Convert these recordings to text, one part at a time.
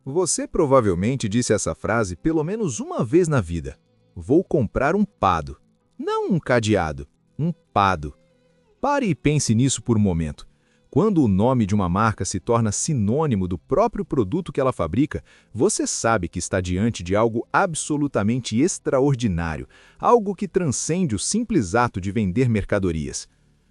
Você provavelmente disse essa frase pelo menos uma vez na vida. Vou comprar um pado. Não um cadeado, um pado. Pare e pense nisso por um momento. Quando o nome de uma marca se torna sinônimo do próprio produto que ela fabrica, você sabe que está diante de algo absolutamente extraordinário, algo que transcende o simples ato de vender mercadorias.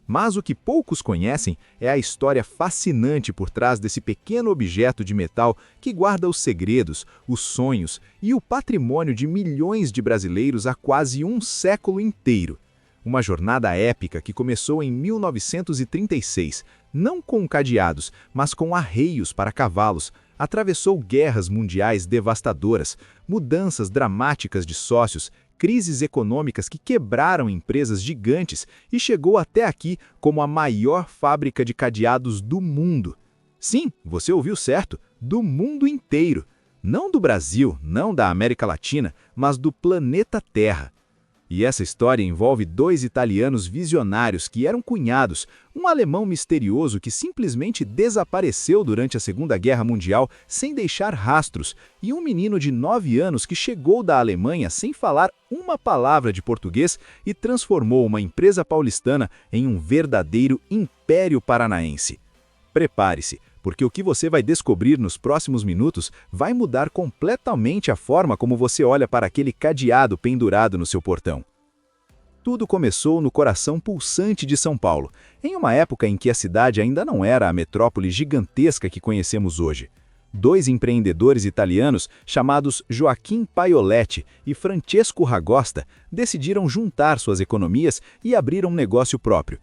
Mas o que poucos conhecem é a história fascinante por trás desse pequeno objeto de metal que guarda os segredos, os sonhos e o patrimônio de milhões de brasileiros há quase um século inteiro. Uma jornada épica que começou em 1936, não com cadeados, mas com arreios para cavalos, atravessou guerras mundiais devastadoras, mudanças dramáticas de sócios, crises econômicas que quebraram empresas gigantes e chegou até aqui como a maior fábrica de cadeados do mundo. Sim, você ouviu certo, do mundo inteiro. Não do Brasil, não da América Latina, mas do planeta Terra. E essa história envolve dois italianos visionários que eram cunhados, um alemão misterioso que simplesmente desapareceu durante a Segunda Guerra Mundial sem deixar rastros, e um menino de 9 anos que chegou da Alemanha sem falar uma palavra de português e transformou uma empresa paulistana em um verdadeiro império paranaense. Prepare-se, porque o que você vai descobrir nos próximos minutos vai mudar completamente a forma como você olha para aquele cadeado pendurado no seu portão. Tudo começou no coração pulsante de São Paulo, em uma época em que a cidade ainda não era a metrópole gigantesca que conhecemos hoje. Dois empreendedores italianos, chamados Joaquim Paioletti e Francesco Ragosta, decidiram juntar suas economias e abrir um negócio próprio.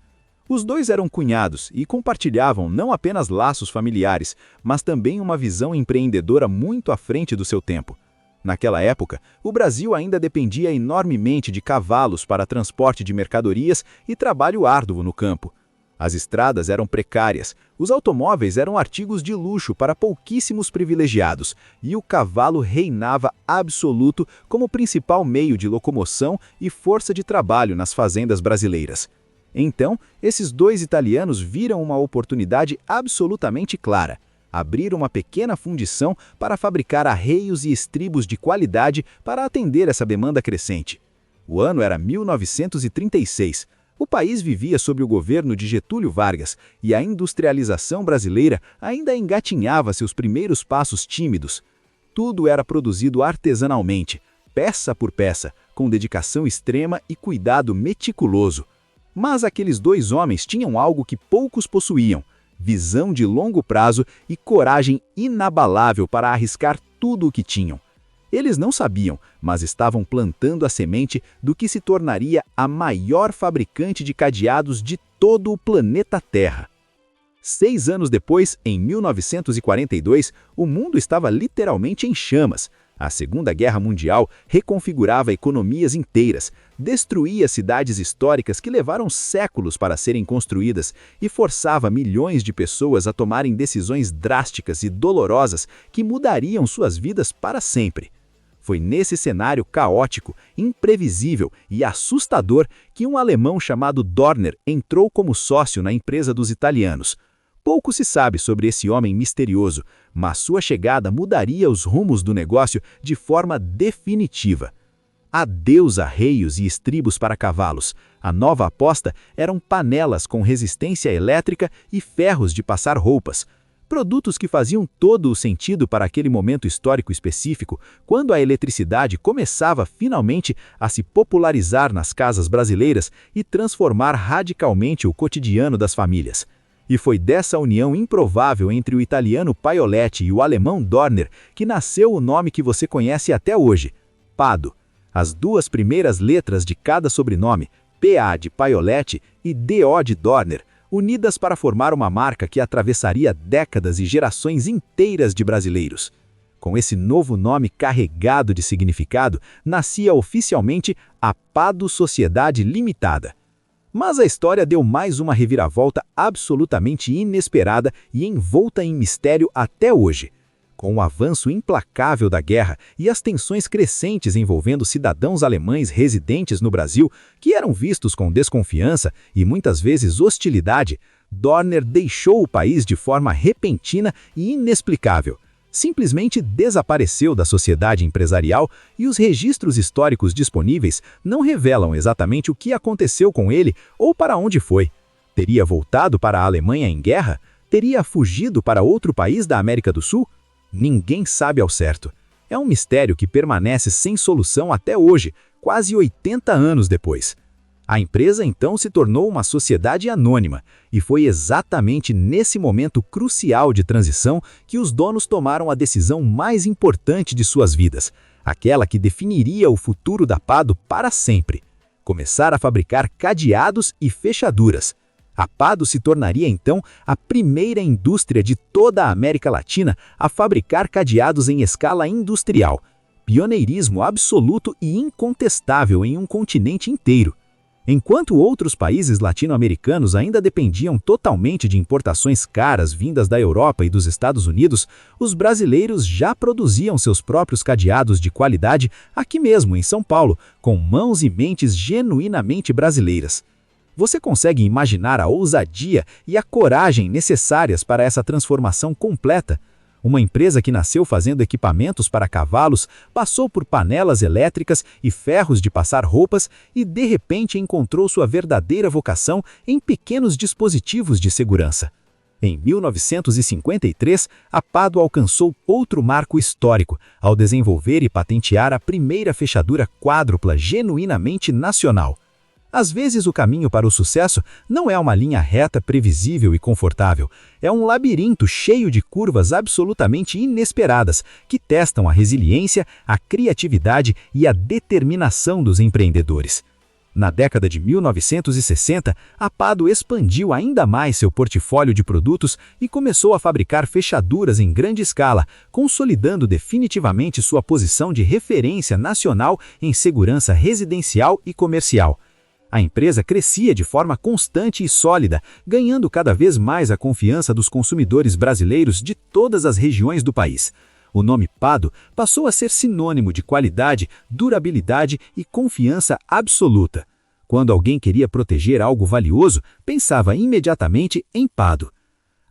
Os dois eram cunhados e compartilhavam não apenas laços familiares, mas também uma visão empreendedora muito à frente do seu tempo. Naquela época, o Brasil ainda dependia enormemente de cavalos para transporte de mercadorias e trabalho árduo no campo. As estradas eram precárias, os automóveis eram artigos de luxo para pouquíssimos privilegiados, e o cavalo reinava absoluto como principal meio de locomoção e força de trabalho nas fazendas brasileiras. Então, esses dois italianos viram uma oportunidade absolutamente clara: abrir uma pequena fundição para fabricar arreios e estribos de qualidade para atender essa demanda crescente. O ano era 1936. O país vivia sob o governo de Getúlio Vargas e a industrialização brasileira ainda engatinhava seus primeiros passos tímidos. Tudo era produzido artesanalmente, peça por peça, com dedicação extrema e cuidado meticuloso. Mas aqueles dois homens tinham algo que poucos possuíam: visão de longo prazo e coragem inabalável para arriscar tudo o que tinham. Eles não sabiam, mas estavam plantando a semente do que se tornaria a maior fabricante de cadeados de todo o planeta Terra. 6 anos depois, em 1942, o mundo estava literalmente em chamas. A Segunda Guerra Mundial reconfigurava economias inteiras, destruía cidades históricas que levaram séculos para serem construídas e forçava milhões de pessoas a tomarem decisões drásticas e dolorosas que mudariam suas vidas para sempre. Foi nesse cenário caótico, imprevisível e assustador que um alemão chamado Dorner entrou como sócio na empresa dos italianos. Pouco se sabe sobre esse homem misterioso, mas sua chegada mudaria os rumos do negócio de forma definitiva. Adeus arreios e estribos para cavalos. A nova aposta eram panelas com resistência elétrica e ferros de passar roupas. Produtos que faziam todo o sentido para aquele momento histórico específico, quando a eletricidade começava finalmente a se popularizar nas casas brasileiras e transformar radicalmente o cotidiano das famílias. E foi dessa união improvável entre o italiano Paioletti e o alemão Dorner que nasceu o nome que você conhece até hoje: Pado. As duas primeiras letras de cada sobrenome, PA de Paioletti e DO de Dorner, unidas para formar uma marca que atravessaria décadas e gerações inteiras de brasileiros. Com esse novo nome carregado de significado, nascia oficialmente a Pado Sociedade Limitada. Mas a história deu mais uma reviravolta absolutamente inesperada e envolta em mistério até hoje. Com o avanço implacável da guerra e as tensões crescentes envolvendo cidadãos alemães residentes no Brasil, que eram vistos com desconfiança e muitas vezes hostilidade, Dorner deixou o país de forma repentina e inexplicável. Simplesmente desapareceu da sociedade empresarial e os registros históricos disponíveis não revelam exatamente o que aconteceu com ele ou para onde foi. Teria voltado para a Alemanha em guerra? Teria fugido para outro país da América do Sul? Ninguém sabe ao certo. É um mistério que permanece sem solução até hoje, quase 80 anos depois. A empresa então se tornou uma sociedade anônima, e foi exatamente nesse momento crucial de transição que os donos tomaram a decisão mais importante de suas vidas, aquela que definiria o futuro da Pado para sempre: começar a fabricar cadeados e fechaduras. A Pado se tornaria então a primeira indústria de toda a América Latina a fabricar cadeados em escala industrial. Pioneirismo absoluto e incontestável em um continente inteiro. Enquanto outros países latino-americanos ainda dependiam totalmente de importações caras vindas da Europa e dos Estados Unidos, os brasileiros já produziam seus próprios cadeados de qualidade aqui mesmo, em São Paulo, com mãos e mentes genuinamente brasileiras. Você consegue imaginar a ousadia e a coragem necessárias para essa transformação completa? Uma empresa que nasceu fazendo equipamentos para cavalos, passou por panelas elétricas e ferros de passar roupas e, de repente, encontrou sua verdadeira vocação em pequenos dispositivos de segurança. Em 1953, a Pado alcançou outro marco histórico, ao desenvolver e patentear a primeira fechadura quádrupla genuinamente nacional. Às vezes, o caminho para o sucesso não é uma linha reta, previsível e confortável. É um labirinto cheio de curvas absolutamente inesperadas que testam a resiliência, a criatividade e a determinação dos empreendedores. Na década de 1960, a Pado expandiu ainda mais seu portfólio de produtos e começou a fabricar fechaduras em grande escala, consolidando definitivamente sua posição de referência nacional em segurança residencial e comercial. A empresa crescia de forma constante e sólida, ganhando cada vez mais a confiança dos consumidores brasileiros de todas as regiões do país. O nome Pado passou a ser sinônimo de qualidade, durabilidade e confiança absoluta. Quando alguém queria proteger algo valioso, pensava imediatamente em Pado.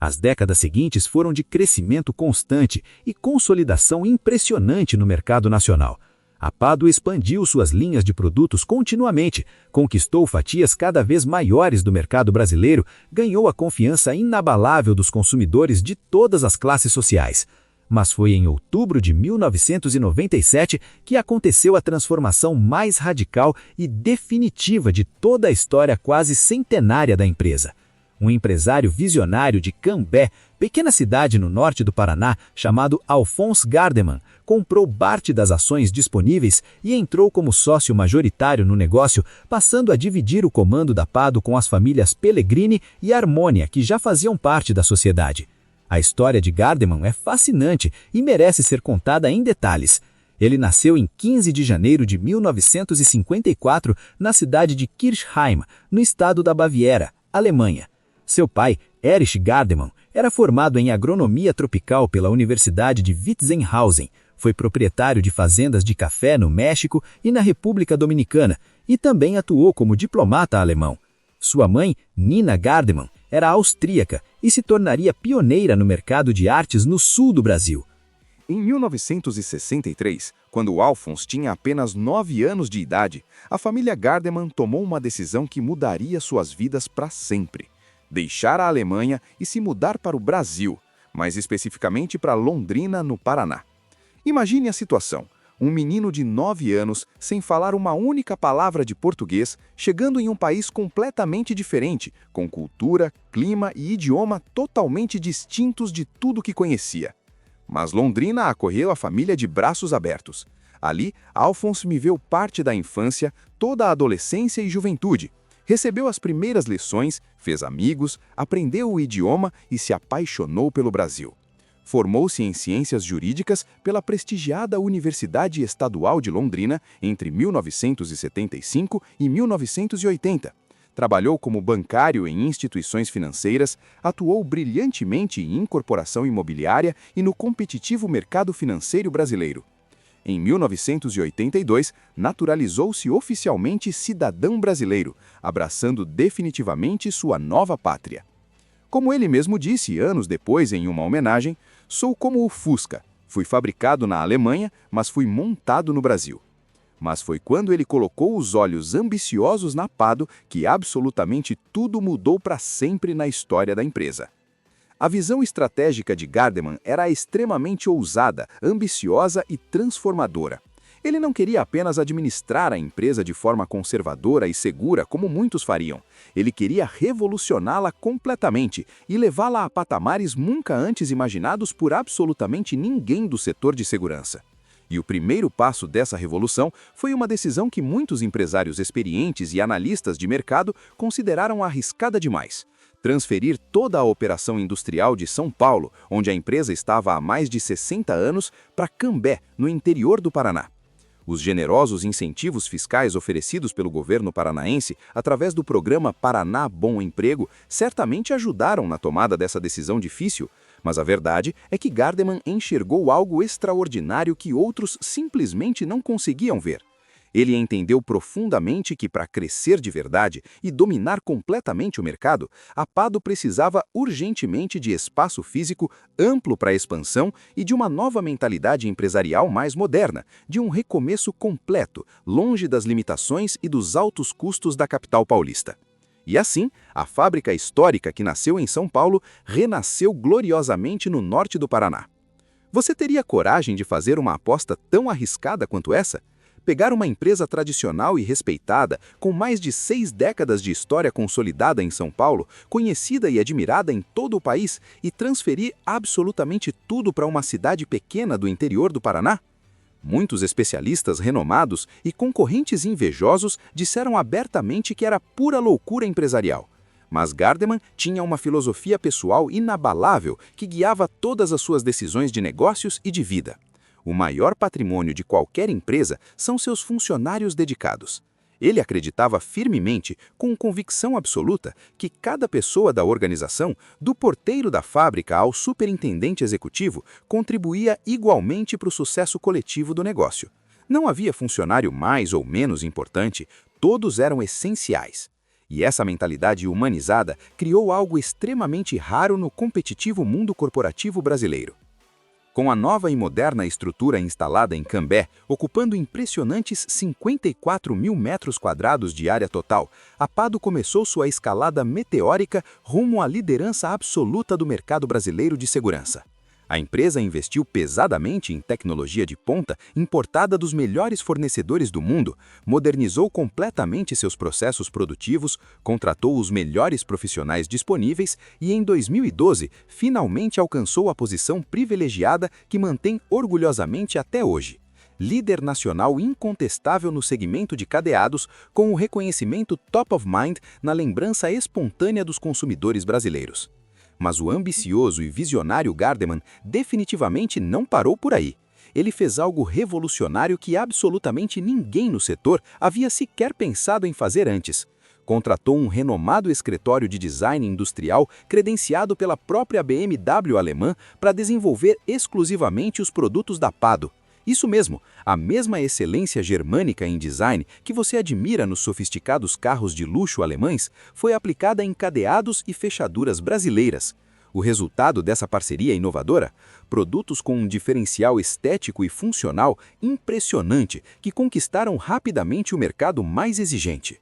As décadas seguintes foram de crescimento constante e consolidação impressionante no mercado nacional. A Pado expandiu suas linhas de produtos continuamente, conquistou fatias cada vez maiores do mercado brasileiro, ganhou a confiança inabalável dos consumidores de todas as classes sociais. Mas foi em outubro de 1997 que aconteceu a transformação mais radical e definitiva de toda a história quase centenária da empresa. Um empresário visionário de Cambé, pequena cidade no norte do Paraná, chamado Alphonse Gardeman, comprou parte das ações disponíveis e entrou como sócio majoritário no negócio, passando a dividir o comando da Pado com as famílias Pellegrini e Harmonia, que já faziam parte da sociedade. A história de Gardeman é fascinante e merece ser contada em detalhes. Ele nasceu em 15 de janeiro de 1954 na cidade de Kirchheim, no estado da Baviera, Alemanha. Seu pai, Erich Gardeman, era formado em agronomia tropical pela Universidade de Witzenhausen, foi proprietário de fazendas de café no México e na República Dominicana, e também atuou como diplomata alemão. Sua mãe, Nina Gardeman, era austríaca e se tornaria pioneira no mercado de artes no sul do Brasil. Em 1963, quando Alphonse tinha apenas 9 anos de idade, a família Gardeman tomou uma decisão que mudaria suas vidas para sempre: deixar a Alemanha e se mudar para o Brasil, mais especificamente para Londrina, no Paraná. Imagine a situação: um menino de 9 anos, sem falar uma única palavra de português, chegando em um país completamente diferente, com cultura, clima e idioma totalmente distintos de tudo que conhecia. Mas Londrina acolheu a família de braços abertos. Ali, Alphonse viveu parte da infância, toda a adolescência e juventude. Recebeu as primeiras lições, fez amigos, aprendeu o idioma e se apaixonou pelo Brasil. Formou-se em ciências jurídicas pela prestigiada Universidade Estadual de Londrina entre 1975 e 1980. Trabalhou como bancário em instituições financeiras, atuou brilhantemente em incorporação imobiliária e no competitivo mercado financeiro brasileiro. Em 1982, naturalizou-se oficialmente cidadão brasileiro, abraçando definitivamente sua nova pátria. Como ele mesmo disse anos depois em uma homenagem, sou como o Fusca, Fui fabricado na Alemanha, mas fui montado no Brasil. Mas foi quando ele colocou os olhos ambiciosos na Pado que absolutamente tudo mudou para sempre na história da empresa. A visão estratégica de Gardeman era extremamente ousada, ambiciosa e transformadora. Ele não queria apenas administrar a empresa de forma conservadora e segura, como muitos fariam. Ele queria revolucioná-la completamente e levá-la a patamares nunca antes imaginados por absolutamente ninguém do setor de segurança. E o primeiro passo dessa revolução foi uma decisão que muitos empresários experientes e analistas de mercado consideraram arriscada demais: transferir toda a operação industrial de São Paulo, onde a empresa estava há mais de 60 anos, para Cambé, no interior do Paraná. Os generosos incentivos fiscais oferecidos pelo governo paranaense através do programa Paraná Bom Emprego certamente ajudaram na tomada dessa decisão difícil, mas a verdade é que Gardeman enxergou algo extraordinário que outros simplesmente não conseguiam ver. Ele entendeu profundamente que, para crescer de verdade e dominar completamente o mercado, a Pado precisava urgentemente de espaço físico amplo para expansão e de uma nova mentalidade empresarial mais moderna, de um recomeço completo, longe das limitações e dos altos custos da capital paulista. E assim, a fábrica histórica que nasceu em São Paulo renasceu gloriosamente no norte do Paraná. Você teria coragem de fazer uma aposta tão arriscada quanto essa? Pegar uma empresa tradicional e respeitada, com mais de 6 décadas de história consolidada em São Paulo, conhecida e admirada em todo o país, e transferir absolutamente tudo para uma cidade pequena do interior do Paraná? Muitos especialistas renomados e concorrentes invejosos disseram abertamente que era pura loucura empresarial. Mas Gardeman tinha uma filosofia pessoal inabalável que guiava todas as suas decisões de negócios e de vida. O maior patrimônio de qualquer empresa são seus funcionários dedicados. Ele acreditava firmemente, com convicção absoluta, que cada pessoa da organização, do porteiro da fábrica ao superintendente executivo, contribuía igualmente para o sucesso coletivo do negócio. Não havia funcionário mais ou menos importante, todos eram essenciais. E essa mentalidade humanizada criou algo extremamente raro no competitivo mundo corporativo brasileiro. Com a nova e moderna estrutura instalada em Cambé, ocupando impressionantes 54 mil metros quadrados de área total, a Pado começou sua escalada meteórica rumo à liderança absoluta do mercado brasileiro de segurança. A empresa investiu pesadamente em tecnologia de ponta importada dos melhores fornecedores do mundo, modernizou completamente seus processos produtivos, contratou os melhores profissionais disponíveis e, em 2012, finalmente alcançou a posição privilegiada que mantém orgulhosamente até hoje. Líder nacional incontestável no segmento de cadeados, com o reconhecimento top of mind na lembrança espontânea dos consumidores brasileiros. Mas o ambicioso e visionário Gardeman definitivamente não parou por aí. Ele fez algo revolucionário que absolutamente ninguém no setor havia sequer pensado em fazer antes. Contratou um renomado escritório de design industrial credenciado pela própria BMW alemã para desenvolver exclusivamente os produtos da Pado. Isso mesmo, a mesma excelência germânica em design que você admira nos sofisticados carros de luxo alemães foi aplicada em cadeados e fechaduras brasileiras. O resultado dessa parceria inovadora? Produtos com um diferencial estético e funcional impressionante que conquistaram rapidamente o mercado mais exigente.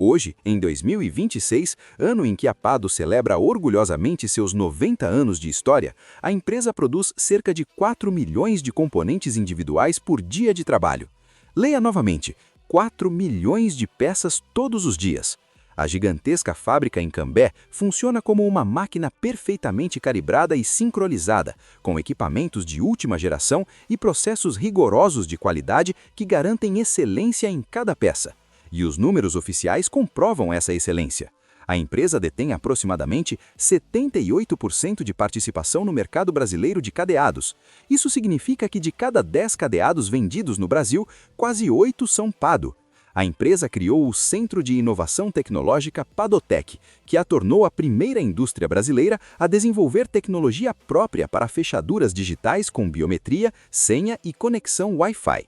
Hoje, em 2026, ano em que a Pado celebra orgulhosamente seus 90 anos de história, a empresa produz cerca de 4 milhões de componentes individuais por dia de trabalho. Leia novamente: 4 milhões de peças todos os dias. A gigantesca fábrica em Cambé funciona como uma máquina perfeitamente calibrada e sincronizada, com equipamentos de última geração e processos rigorosos de qualidade que garantem excelência em cada peça. E os números oficiais comprovam essa excelência. A empresa detém aproximadamente 78% de participação no mercado brasileiro de cadeados. Isso significa que de cada 10 cadeados vendidos no Brasil, quase 8 são Pado. A empresa criou o Centro de Inovação Tecnológica Padotec, que a tornou a primeira indústria brasileira a desenvolver tecnologia própria para fechaduras digitais com biometria, senha e conexão Wi-Fi.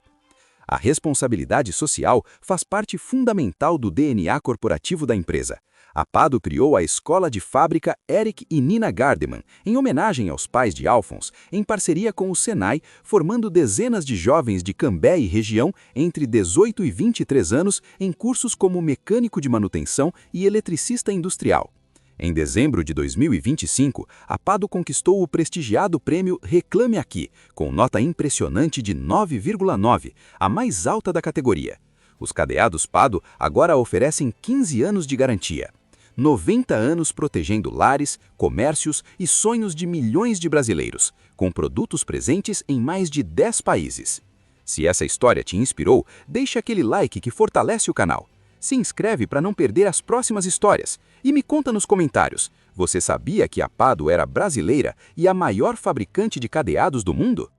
A responsabilidade social faz parte fundamental do DNA corporativo da empresa. A Pado criou a escola de fábrica Eric e Nina Gardeman, em homenagem aos pais de Alphonse, em parceria com o Senai, formando dezenas de jovens de Cambé e região entre 18 e 23 anos em cursos como mecânico de manutenção e eletricista industrial. Em dezembro de 2025, a Pado conquistou o prestigiado prêmio Reclame Aqui, com nota impressionante de 9,9, a mais alta da categoria. Os cadeados Pado agora oferecem 15 anos de garantia. 90 anos protegendo lares, comércios e sonhos de milhões de brasileiros, com produtos presentes em mais de 10 países. Se essa história te inspirou, deixa aquele like que fortalece o canal. Se inscreve para não perder as próximas histórias e me conta nos comentários, você sabia que a Pado era brasileira e a maior fabricante de cadeados do mundo?